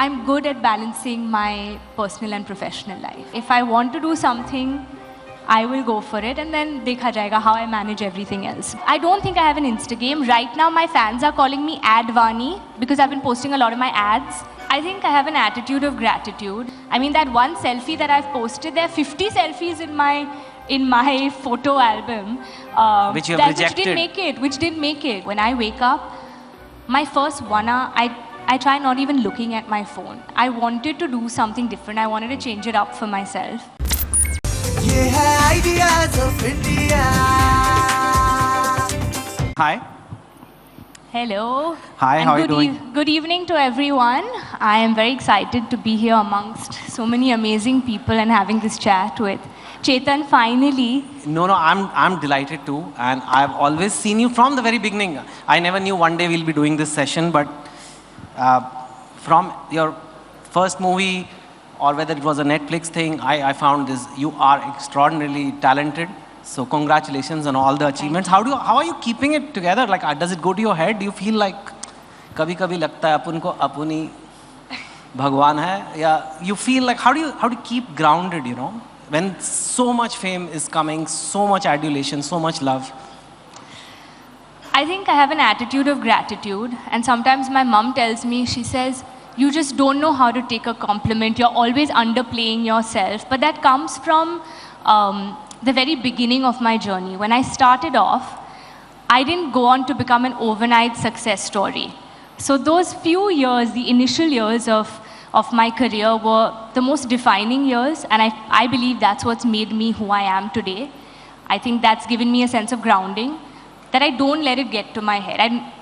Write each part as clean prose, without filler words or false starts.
I'm good at balancing my personal and professional life. If I want to do something, I will go for it, and then dekha jayega how I manage everything else. I don't think I have an Instagram. Right now, my fans are calling me Advani because I've been posting a lot of my ads. I think I have an attitude of gratitude. I mean, that one selfie that I've posted, there are 50 selfies in my photo album. Which you have rejected. Which didn't make it. When I wake up, my first 1 hour, I try not even looking at my phone. I wanted to do something different. I wanted to change it up for myself. Ideas of India. Hi. Hello. Hi, and how are you doing? Good evening to everyone. I am very excited to be here amongst so many amazing people and having this chat with Chetan finally. No, I'm delighted too, and I've always seen you from the very beginning. I never knew one day we'll be doing this session, but from your first movie, or whether it was a Netflix thing, I found this, you are extraordinarily talented. So congratulations on all the achievements. How are you keeping it together? Like, does it go to your head? Do you feel like, kabhi kabhi lagta hai apun ko apuni Bhagwan hai? Yeah, you feel like, how do you keep grounded, you know? When so much fame is coming, so much adulation, so much love. I think I have an attitude of gratitude, and sometimes my mom tells me, she says, you just don't know how to take a compliment. You're always underplaying yourself. But that comes from the very beginning of my journey. When I started off, I didn't go on to become an overnight success story. So those few years, the initial years of my career were the most defining years, and I believe that's what's made me who I am today. I think that's given me a sense of grounding, that I don't let it get to my head.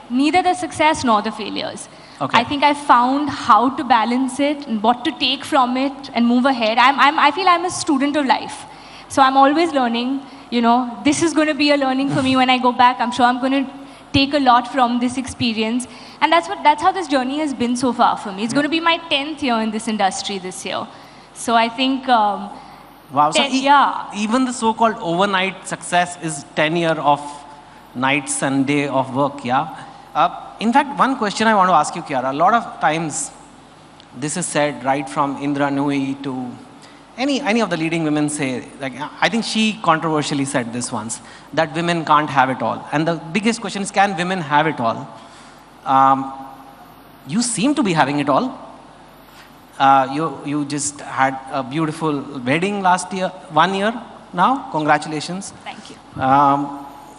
Neither the success nor the failures. Okay. I think I found how to balance it and what to take from it and move ahead. I feel I'm a student of life. So I'm always learning, you know, this is going to be a learning for me when I go back. I'm sure I'm going to take a lot from this experience. And that's how this journey has been so far for me. It's going to be my 10th year in this industry this year. So I think, wow, so even the so-called overnight success is 10 years of nights and day of work, yeah? In fact, one question I want to ask you, Kiara. A lot of times, this is said right from Indra Nooyi to any of the leading women say, like, I think she controversially said this once, that women can't have it all. And the biggest question is, can women have it all? You seem to be having it all. You just had a beautiful wedding last year, 1 year now. Congratulations. Thank you.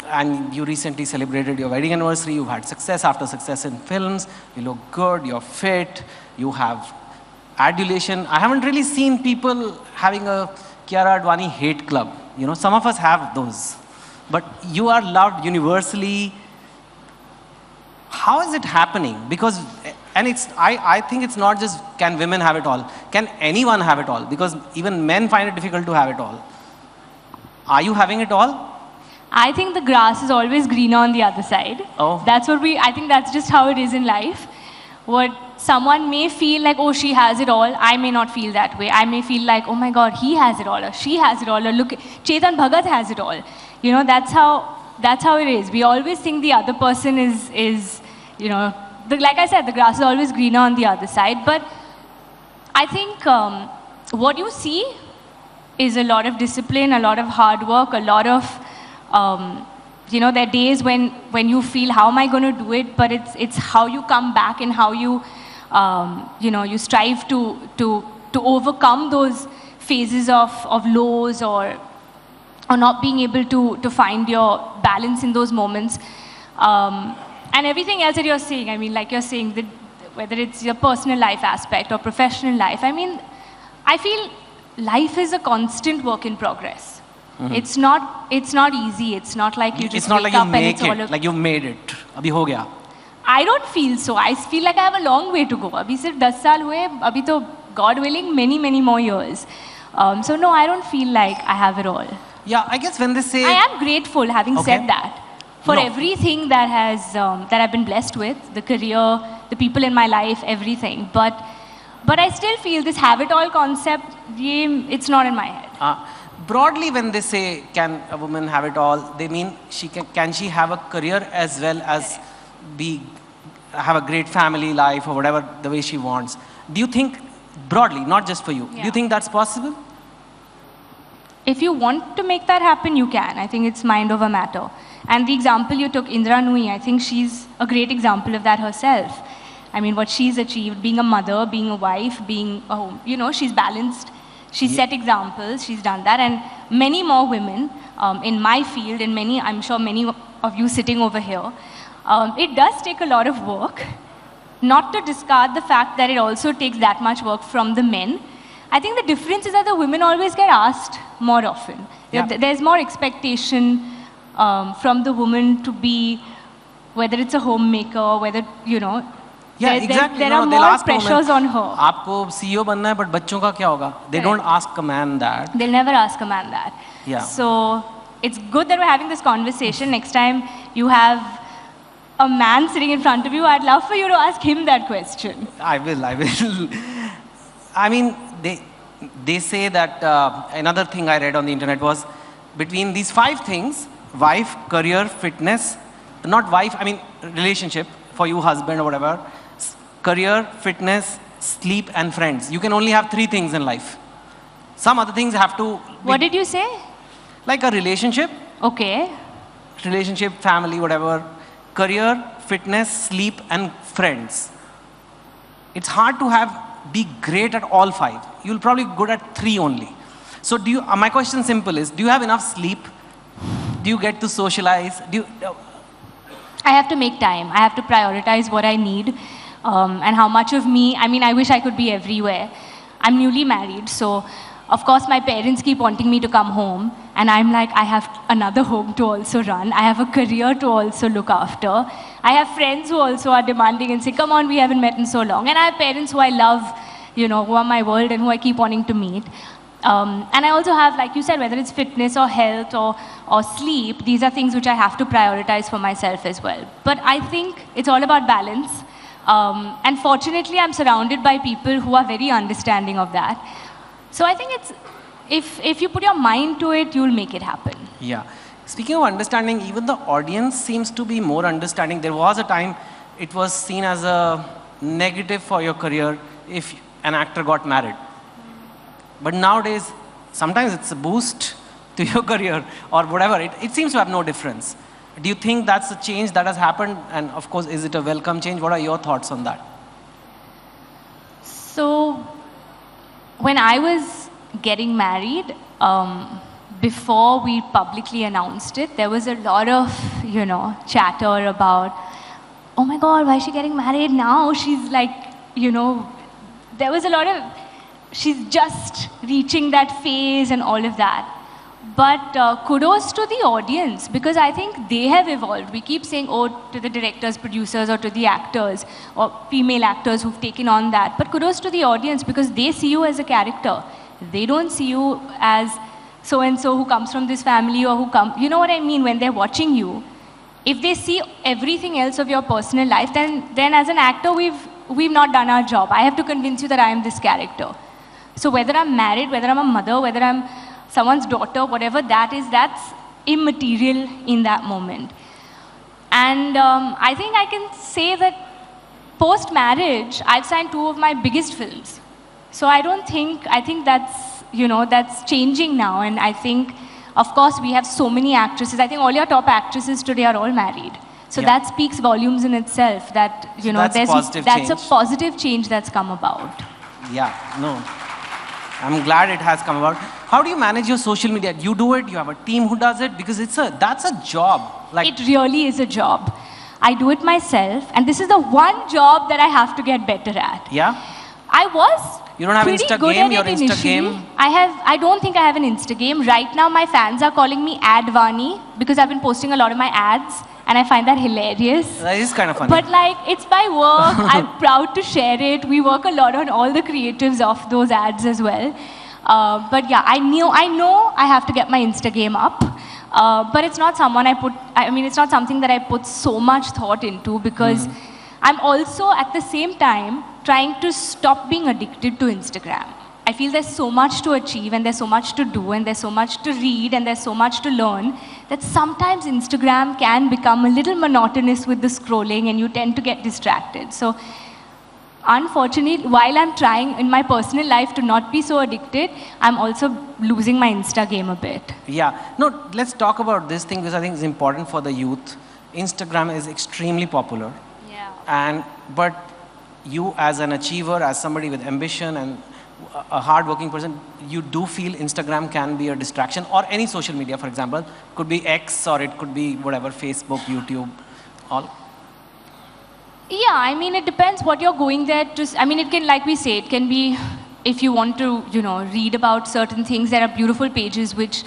And you recently celebrated your wedding anniversary. You've had success after success in films. You look good, you're fit, you have adulation. I haven't really seen people having a Kiara Advani hate club. You know, some of us have those. But you are loved universally. How is it happening? Because, and I think it's not just can women have it all. Can anyone have it all? Because even men find it difficult to have it all. Are you having it all? I think the grass is always greener on the other side. Oh. I think that's just how it is in life. What someone may feel like, oh, she has it all. I may not feel that way. I may feel like, oh my God, he has it all, or she has it all, or look, Chetan Bhagat has it all. You know, that's how it is. We always think the other person is you know, like I said, the grass is always greener on the other side. But I think what you see is a lot of discipline, a lot of hard work, a lot of you know, there are days when you feel, how am I going to do it? But it's how you come back and how you, you know, you strive to overcome those phases of lows or not being able to find your balance in those moments. And everything else that you're saying, I mean, like you're saying, that whether it's your personal life aspect or professional life, I mean, I feel life is a constant work in progress. Mm-hmm. It's not easy. It's not like you just wake up and it's all of... Like you made it. Abhi ho gaya. I don't feel so. I feel like I have a long way to go. Abhi sirf 10 saal hue, abhi to, God willing, many more years. So no, I don't feel like I have it all. Yeah, I guess when they say... I am grateful, having said that, for everything that I've been blessed with, the career, the people in my life, everything. But I still feel this have it all concept, it's not in my head. Broadly, when they say, can a woman have it all, they mean can she have a career as well as have a great family life or whatever the way she wants. Do you think, broadly, not just for you, do Yeah. you think that's possible? If you want to make that happen, you can. I think it's mind over matter. And the example you took, Indra Nui, I think she's a great example of that herself. I mean, what she's achieved, being a mother, being a wife, being a home, she's balanced. She's set examples, she's done that. And many more women in my field, and many, I'm sure many of you sitting over here, it does take a lot of work. Not to discard the fact that it also takes that much work from the men. I think the difference is that the women always get asked more often. Yeah. There's more expectation from the woman to be, whether it's a homemaker, whether, Yeah, exactly. there are they'll more ask a woman, pressures on her. आपको CEO बनना है, but बच्चों का क्या होगा? They don't ask a man that. They'll never ask a man that. Yeah. So it's good that we're having this conversation. Next time you have a man sitting in front of you, I'd love for you to ask him that question. I will. I mean, they say that another thing I read on the internet was between these 5 things, wife, career, fitness, not wife, I mean relationship for you, husband or whatever, career, fitness, sleep and friends. You can only have 3 things in life. Some other things have to be What did you say? like a relationship, Okay. family, whatever, career, fitness, sleep and friends. It's hard to be great at all 5. You'll probably be good at 3 only. So my question simple is, do you have enough sleep? Do you get to socialize? I have to make time. I have to prioritize what I need and how much of me. I mean, I wish I could be everywhere. I'm newly married, so of course my parents keep wanting me to come home, and I'm like, I have another home to also run. I have a career to also look after. I have friends who also are demanding and say, come on, we haven't met in so long. And I have parents who I love, who are my world and who I keep wanting to meet. And I also have, like you said, whether it's fitness or health or sleep, these are things which I have to prioritize for myself as well. But I think it's all about balance. And fortunately, I'm surrounded by people who are very understanding of that. So I think if you put your mind to it, you'll make it happen. Yeah. Speaking of understanding, even the audience seems to be more understanding. There was a time it was seen as a negative for your career if an actor got married. But nowadays, sometimes it's a boost to your career or whatever. It seems to have no difference. Do you think that's a change that has happened? And of course, is it a welcome change? What are your thoughts on that? So when I was getting married, before we publicly announced it, there was a lot of, chatter about, oh my God, why is she getting married now? She's like, there was a lot of, she's just reaching that phase and all of that. But kudos to the audience, because I think they have evolved. We keep saying, oh, to the directors, producers, or to the actors, or female actors who've taken on that. But kudos to the audience, because they see you as a character. They don't see you as so-and-so who comes from this family or you know what I mean, when they're watching you. If they see everything else of your personal life, then as an actor, we've not done our job. I have to convince you that I am this character. So whether I'm married, whether I'm a mother, whether I'm someone's daughter, whatever that is, that's immaterial in that moment. And I think I can say that post-marriage, I've signed 2 of my biggest films. So I think that's, that's changing now. And I think, of course, we have so many actresses. I think all your top actresses today are all married. So that speaks volumes in itself, that, that's a positive change that's come about. Yeah, no. I'm glad it has come about. How do you manage your social media? You do it, you have a team who does it, because that's a job. It really is a job. I do it myself, and this is the one job that I have to get better at. Yeah? I was You don't have pretty good Instagram, at your it initially. Instagram? I don't think I have an Instagram. Right now, my fans are calling me Advani, because I've been posting a lot of my ads, and I find that hilarious. That is kind of funny. But it's my work. I'm proud to share it. We work a lot on all the creatives of those ads as well. But yeah, I know I have to get my Instagram up. But it's not it's not something that I put so much thought into, because I'm also at the same time trying to stop being addicted to Instagram. I feel there's so much to achieve, and there's so much to do, and there's so much to read, and there's so much to learn, that sometimes Instagram can become a little monotonous with the scrolling, and you tend to get distracted. So unfortunately, while I'm trying in my personal life to not be so addicted, I'm also losing my Insta game a bit. Yeah. No, let's talk about this thing because I think it's important for the youth. Instagram is extremely popular. Yeah. But you as an achiever, as somebody with ambition and a hard-working person, you do feel Instagram can be a distraction, or any social media, for example, could be X or it could be whatever, Facebook, YouTube, all. Yeah, I mean, it depends what you're going there to. I mean, it can, like we say, it can be if you want to, read about certain things. There are beautiful pages which,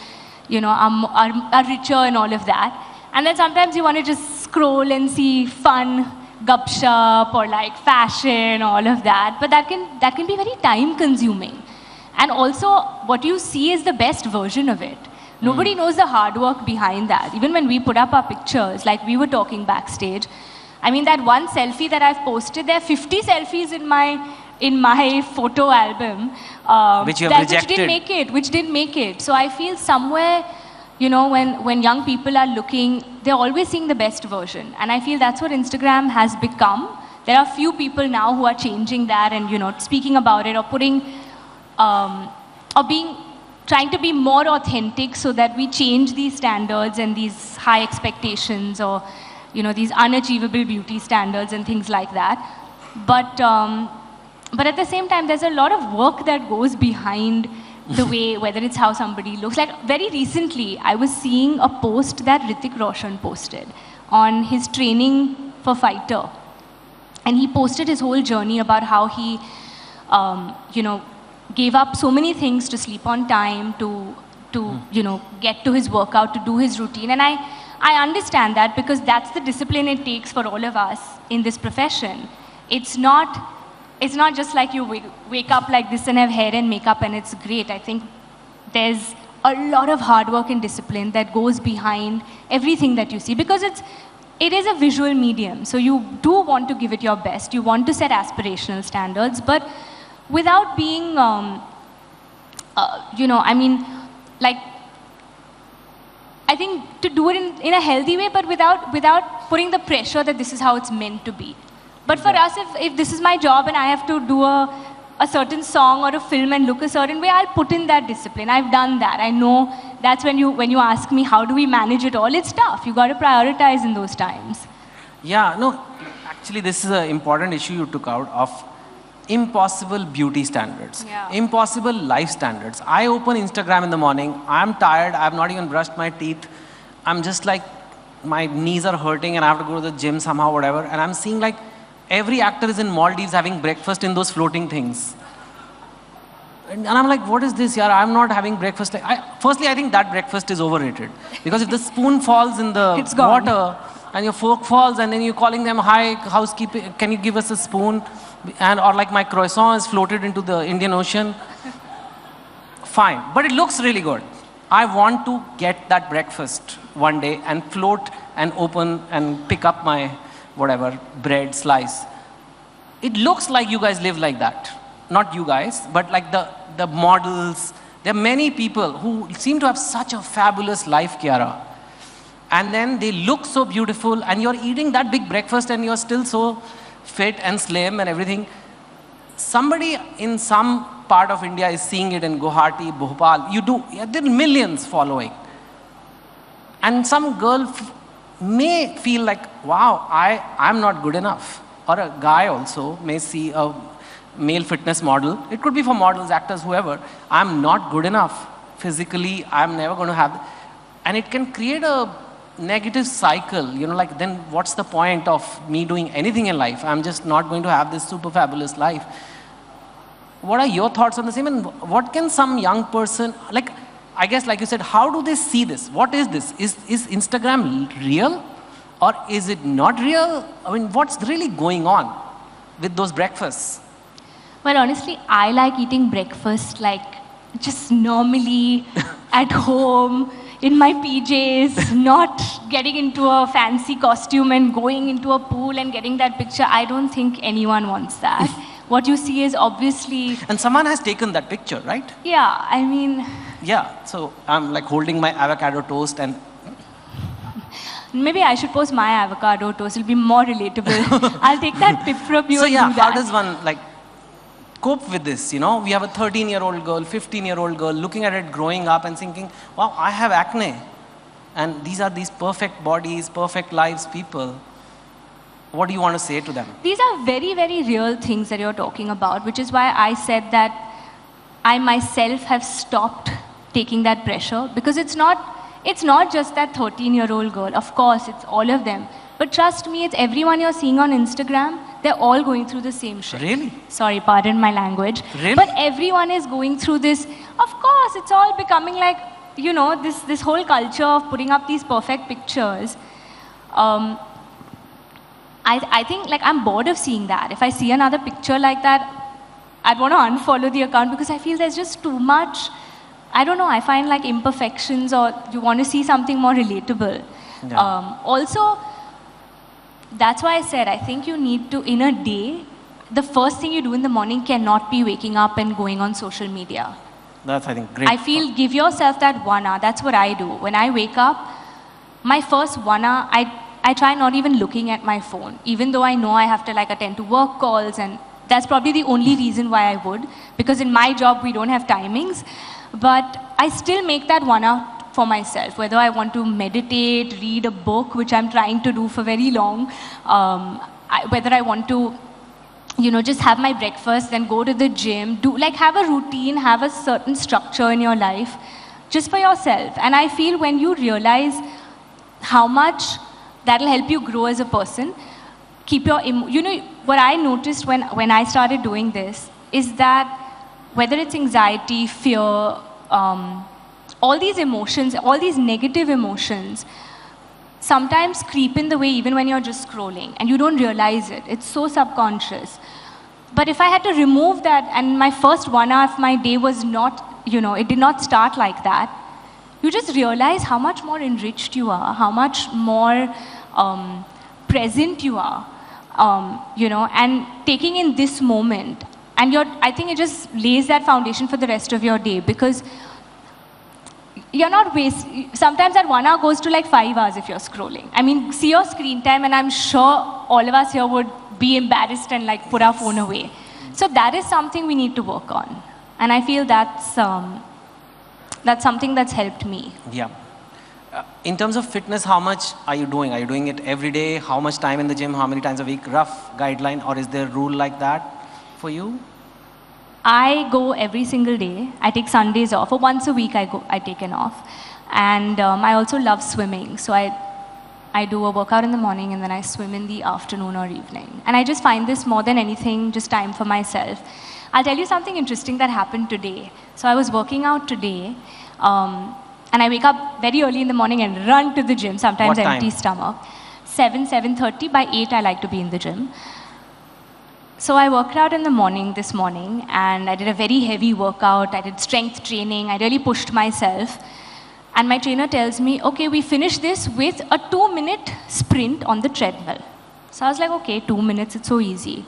are richer and all of that. And then sometimes you want to just scroll and see fun, gupshup or like fashion, all of that. But that can be very time consuming. And also, what you see is the best version of it. Nobody knows the hard work behind that. Even when we put up our pictures, like we were talking backstage, I mean, that one selfie that I've posted, there are 50 selfies in my photo album Which you have rejected. which didn't make it. So I feel somewhere, when young people are looking, they're always seeing the best version. And I feel that's what Instagram has become. There are few people now who are changing that and, speaking about it or putting, trying to be more authentic so that we change these standards and these high expectations or, these unachievable beauty standards and things like that. But at the same time, there's a lot of work that goes behind the way, whether it's how somebody looks. Like very recently, I was seeing a post that Hrithik Roshan posted on his training for fighter. And he posted his whole journey about how he, gave up so many things to sleep on time, to get to his workout, to do his routine. And I understand that because that's the discipline it takes for all of us in this profession. It's not just like you wake up like this and have hair and makeup and it's great. I think there's a lot of hard work and discipline that goes behind everything that you see because it is a visual medium. So you do want to give it your best. You want to set aspirational standards, but without being, I think to do it in a healthy way, but without putting the pressure that this is how it's meant to be. But for us, if this is my job and I have to do a certain song or a film and look a certain way, I'll put in that discipline. I've done that. I know that's when you ask me, how do we manage it all? It's tough. You got to prioritize in those times. Yeah, no, actually this is an important issue you took out of impossible beauty standards, impossible life standards. I open Instagram in the morning, I'm tired, I've not even brushed my teeth, I'm just like, my knees are hurting and I have to go to the gym somehow, whatever, and I'm seeing like, every actor is in Maldives having breakfast in those floating things. And I'm like, what is this, yaar? I'm not having breakfast. Firstly, I think that breakfast is overrated. Because if the spoon falls in the water, and your fork falls, and then you're calling them, hi, housekeeping, can you give us a spoon? Or like my croissant is floated into the Indian Ocean. Fine, but it looks really good. I want to get that breakfast one day and float and open and pick up my whatever bread slice. It looks like you guys live like that. Not you guys, but like the models. There are many people who seem to have such a fabulous life, Kiara. And then they look so beautiful and you're eating that big breakfast and you're still so fit and slim and everything. Somebody in some part of India is seeing it in Guwahati, Bhopal. There are millions following. And some girl may feel like, wow, I'm not good enough. Or a guy also may see a male fitness model. It could be for models, actors, whoever. I'm not good enough. Physically, I'm never going to have. And it can create a negative cycle. Like then what's the point of me doing anything in life? I'm just not going to have this super fabulous life. What are your thoughts on the same? And what can some young person, like, I guess like you said, how do they see this? What is this? Is Instagram real? Or is it not real? I mean, what's really going on with those breakfasts? Well, honestly, I like eating breakfast like just normally at home, in my PJs, not getting into a fancy costume and going into a pool and getting that picture. I don't think anyone wants that. What you see is obviously... And someone has taken that picture, right? Yeah, I mean... Yeah, so I'm like holding my avocado toast and... Maybe I should post my avocado toast. It'll be more relatable. I'll take that tip from you So and yeah, do that. how does one like cope with this? You know, we have a 13-year-old girl, 15-year-old girl looking at it growing up and thinking, wow, I have acne. And these are these perfect bodies, perfect lives people. What do you want to say to them? These are very, very real things that you're talking about, which is why I said that I myself have stopped taking that pressure, because it's not just that 13-year-old girl. Of course, it's all of them. But trust me, it's everyone you're seeing on Instagram. They're all going through the same shit. Really? Sorry, pardon my language. Really? But everyone is going through this. Of course, it's all becoming like, you know, this whole culture of putting up these perfect pictures. I think, like, I'm bored of seeing that. If I see another picture like that, I'd want to unfollow the account, because I feel there's just too much. I don't know, I find like imperfections, or you want to see something more relatable. Yeah. Also, that's why I said, I think you need to, in a day, the first thing you do in the morning cannot be waking up and going on social media. That's, I think, great. I feel, give yourself that 1 hour. That's what I do. When I wake up, my first 1 hour, I try not even looking at my phone, even though I know I have to like attend to work calls, and that's probably the only reason why I would, because in my job we don't have timings. But I still make that 1 hour for myself, whether I want to meditate, read a book, which I'm trying to do for very long, whether I want to, you know, just have my breakfast, then go to the gym, have a routine, have a certain structure in your life, just for yourself. And I feel when you realize how much that'll help you grow as a person, keep your, you know, what I noticed when I started doing this is that whether it's anxiety, fear, all these emotions, all these negative emotions, sometimes creep in the way even when you're just scrolling and you don't realize it. It's so subconscious. But if I had to remove that, and my first 1 hour of my day was not, you know, it did not start like that, you just realize how much more enriched you are, how much more present you are, you know, and taking in this moment. And I think it just lays that foundation for the rest of your day, because you're not sometimes that 1 hour goes to like 5 hours if you're scrolling. I mean, see your screen time, and I'm sure all of us here would be embarrassed and like put our phone away. So that is something we need to work on. And I feel that's something that's helped me. Yeah. In terms of fitness, how much are you doing? Are you doing it every day? How much time in the gym? How many times a week? Rough guideline, or is there a rule like that for you? I go every single day. I take Sundays off, or once a week I take an off. And I also love swimming. So I do a workout in the morning, and then I swim in the afternoon or evening. And I just find this more than anything just time for myself. I'll tell you something interesting that happened today. So I was working out today, and I wake up very early in the morning and run to the gym, sometimes empty stomach. 7:30, by 8 I like to be in the gym. So I worked out in the morning this morning, and I did a very heavy workout. I did strength training. I really pushed myself. And my trainer tells me, okay, we finish this with a 2-minute sprint on the treadmill. So I was like, okay, 2 minutes, it's so easy.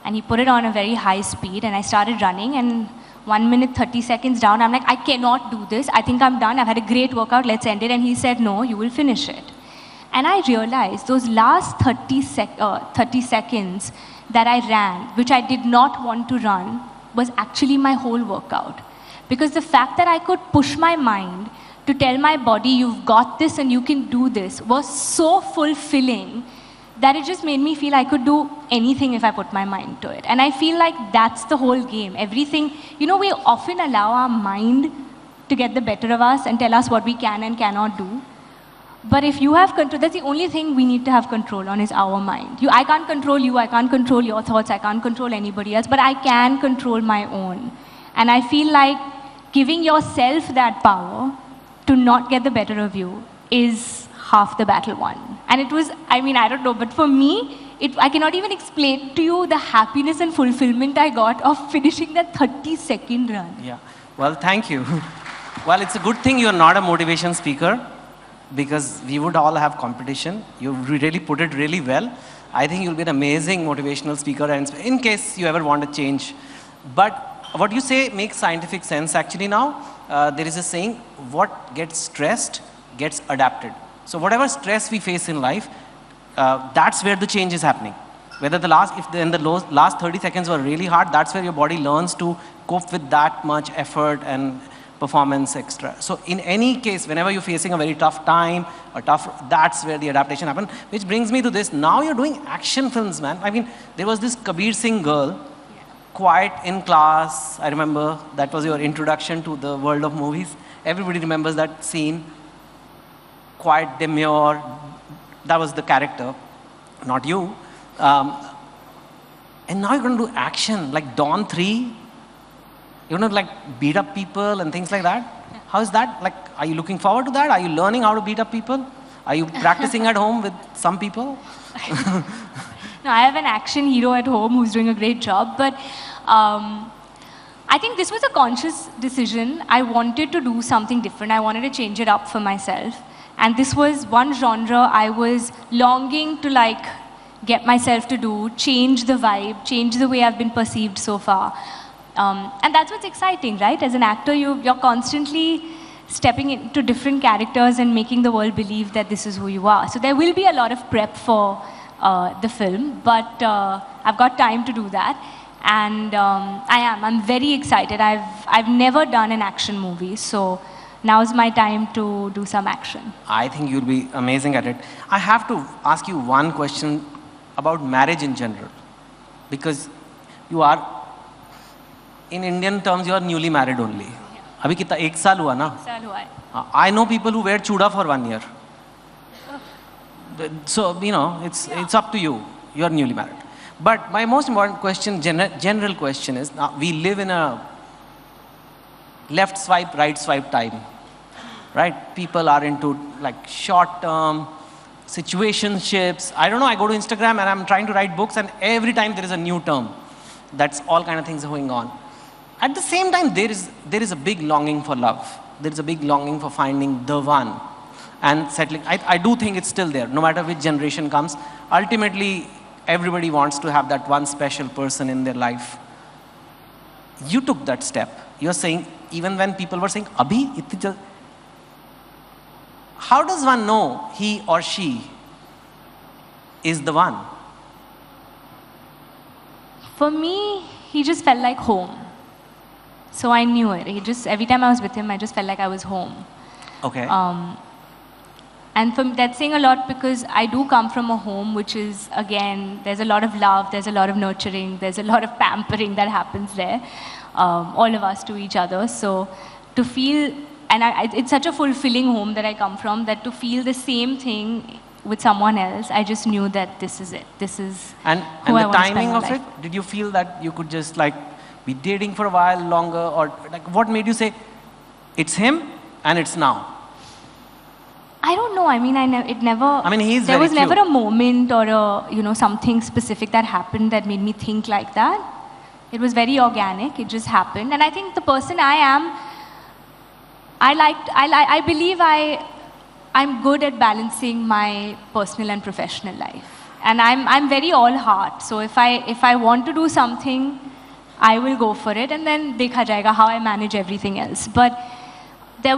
And he put it on a very high speed, and I started running, and 1 minute, 30 seconds down, I'm like, I cannot do this. I think I'm done. I've had a great workout. Let's end it. And he said, no, you will finish it. And I realized those last 30 seconds that I ran, which I did not want to run, was actually my whole workout. Because the fact that I could push my mind to tell my body, you've got this and you can do this, was so fulfilling that it just made me feel I could do anything if I put my mind to it. And I feel like that's the whole game. Everything, you know, we often allow our mind to get the better of us and tell us what we can and cannot do. But if you have control, that's the only thing we need to have control on, is our mind. I can't control you, I can't control your thoughts, I can't control anybody else, but I can control my own. And I feel like giving yourself that power to not get the better of you is half the battle won. And it was, I mean, I don't know, but for me, I cannot even explain to you the happiness and fulfillment I got of finishing that 30-second run. Yeah. Well, thank you. Well, it's a good thing you're not a motivation speaker, because we would all have competition. You really put it really well. I think you'll be an amazing motivational speaker, and in case you ever want to change. But what you say makes scientific sense actually now. There is a saying, what gets stressed gets adapted. So whatever stress we face in life, that's where the change is happening. Whether last 30 seconds were really hard, that's where your body learns to cope with that much effort and performance extra. So in any case, whenever you're facing a very tough time, that's where the adaptation happened. Which brings me to this, now you're doing action films, man. I mean, there was this Kabir Singh girl, quiet in class, I remember, that was your introduction to the world of movies. Everybody remembers that scene. Quiet, demure, that was the character, not you. And now you're going to do action, like Dawn 3. You're going to like beat up people and things like that. How is that? Like, are you looking forward to that? Are you learning how to beat up people? Are you practicing at home with some people? No, I have an action hero at home who's doing a great job, but I think this was a conscious decision. I wanted to do something different. I wanted to change it up for myself. And this was one genre I was longing to like get myself to do, change the vibe, change the way I've been perceived so far. And that's what's exciting, right? As an actor, you're constantly stepping into different characters and making the world believe that this is who you are. So there will be a lot of prep for the film, but I've got time to do that. And I'm very excited. I've never done an action movie, so now's my time to do some action. I think you'll be amazing at it. I have to ask you one question about marriage in general, because you are, in Indian terms, you are newly married only. Abhi kitna, 1 saal hua na? 1 saal hua hai. I know people who wear chuda for 1 year. So, you know, it's up to you. You are newly married. But my most important question, general question is, we live in a left swipe, right swipe time, right? People are into like short-term situationships. I don't know, I go to Instagram and I'm trying to write books and every time there is a new term. That's all kind of things going on. At the same time, there is a big longing for love. There is a big longing for finding the one and settling. I do think it's still there, no matter which generation comes. Ultimately, everybody wants to have that one special person in their life. You took that step. You're saying, even when people were saying, Abhi, how does one know he or she is the one? For me, he just felt like home. So I knew it. Every time I was with him, I just felt like I was home. Okay. And that's saying a lot because I do come from a home which is, again, there's a lot of love, there's a lot of nurturing, there's a lot of pampering that happens there, all of us to each other. So to feel, and it's such a fulfilling home that I come from, that to feel the same thing with someone else, I just knew that this is it. This is and who I the want to spend timing my of life it, with. did you feel that you could just like be dating for a while longer, or like what made you say, it's him and it's now? I don't know. I mean, he's there very was never cute. a moment or something specific that happened that made me think like that. It was very organic. It just happened. And I think the person I am, I believe I'm good at balancing my personal and professional life. And I'm very all heart. So if I want to do something, I will go for it, and then dekha jayega how I manage everything else. But it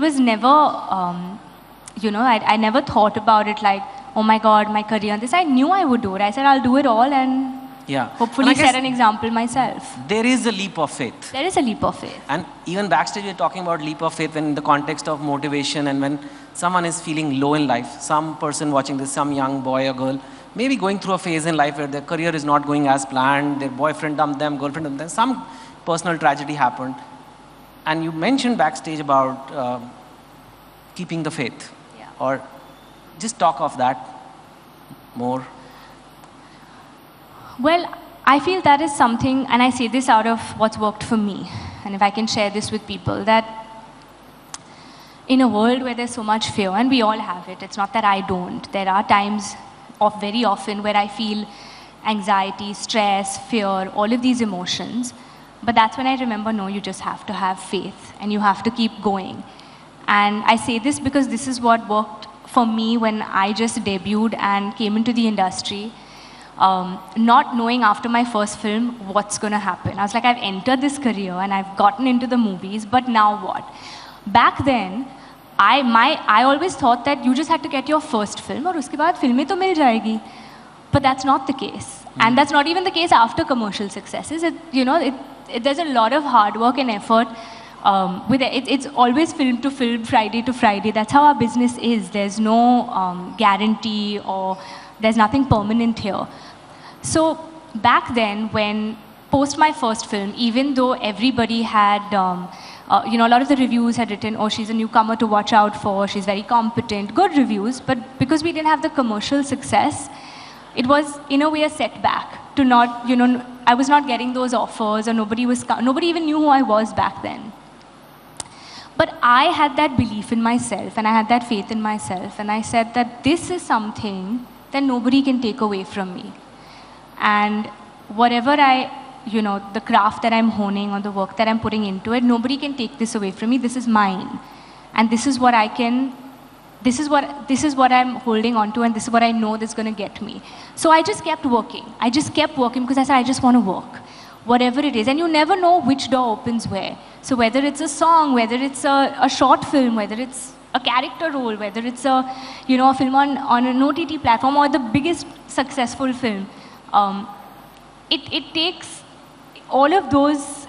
was never, I never thought about it like, oh my God, my career and this. I knew I would do it. I said, I'll do it all and hopefully set an example myself. There is a leap of faith. There is a leap of faith. And even backstage, we're talking about leap of faith when in the context of motivation, and when someone is feeling low in life, some person watching this, some young boy or girl, maybe going through a phase in life where their career is not going as planned, their boyfriend dumped them, girlfriend dumped them, some personal tragedy happened. And you mentioned backstage about keeping the faith. Yeah. Or just talk of that more. Well, I feel that is something, and I say this out of what's worked for me, and if I can share this with people, that in a world where there's so much fear, and we all have it, it's not that I don't, there are times very often where I feel anxiety, stress, fear, all of these emotions. But that's when I remember, no, you just have to have faith and you have to keep going. And I say this because this is what worked for me when I just debuted and came into the industry, not knowing after my first film what's going to happen. I was like, I've entered this career and I've gotten into the movies, but now what? Back then, I always thought that you just had to get your first film और उसके बाद फिल्में तो मिल जाएगी. But that's not the case. And that's not even the case after commercial successes. There's a lot of hard work and effort. It's always film to film, Friday to Friday. That's how our business is. There's no guarantee or there's nothing permanent here. So back then, when post my first film, even though everybody had, a lot of the reviews had written, oh, she's a newcomer to watch out for, she's very competent, good reviews, but because we didn't have the commercial success, it was in a way a setback to not, I was not getting those offers or nobody even knew who I was back then. But I had that belief in myself and I had that faith in myself and I said that this is something that nobody can take away from me. And whatever the craft that I'm honing or the work that I'm putting into it, nobody can take this away from me. This is mine. And this is what this is what I'm holding on to and this is what I know that's going to get me. So I just kept working. I just kept working because I said, I just want to work. Whatever it is. And you never know which door opens where. So whether it's a song, whether it's a short film, whether it's a character role, whether it's a film on an OTT platform or the biggest successful film, it takes all of those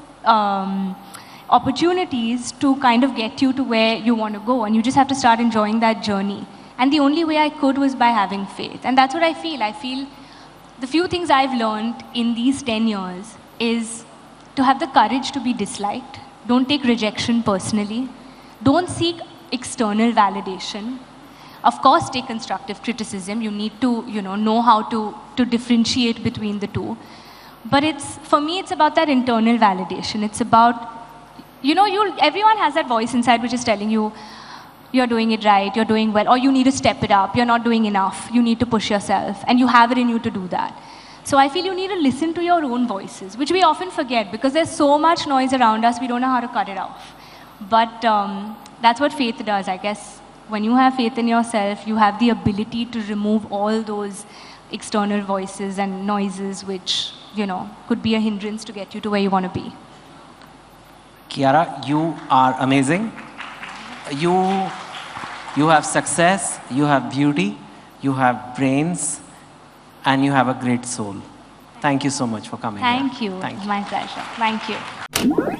opportunities to kind of get you to where you want to go. And you just have to start enjoying that journey. And the only way I could was by having faith. And that's what I feel. I feel the few things I've learned in these 10 years is to have the courage to be disliked. Don't take rejection personally. Don't seek external validation. Of course, take constructive criticism. You need to, know how to differentiate between the two. But for me, it's about that internal validation. It's about, everyone has that voice inside which is telling you, you're doing it right, you're doing well, or you need to step it up, you're not doing enough, you need to push yourself, and you have it in you to do that. So I feel you need to listen to your own voices, which we often forget because there's so much noise around us, we don't know how to cut it off. But that's what faith does, I guess. When you have faith in yourself, you have the ability to remove all those external voices and noises which, could be a hindrance to get you to where you want to be. Kiara, you are amazing. You have success, you have beauty, you have brains, and you have a great soul. Thank you so much for coming Thank here. you. Thank you. My pleasure. Thank you.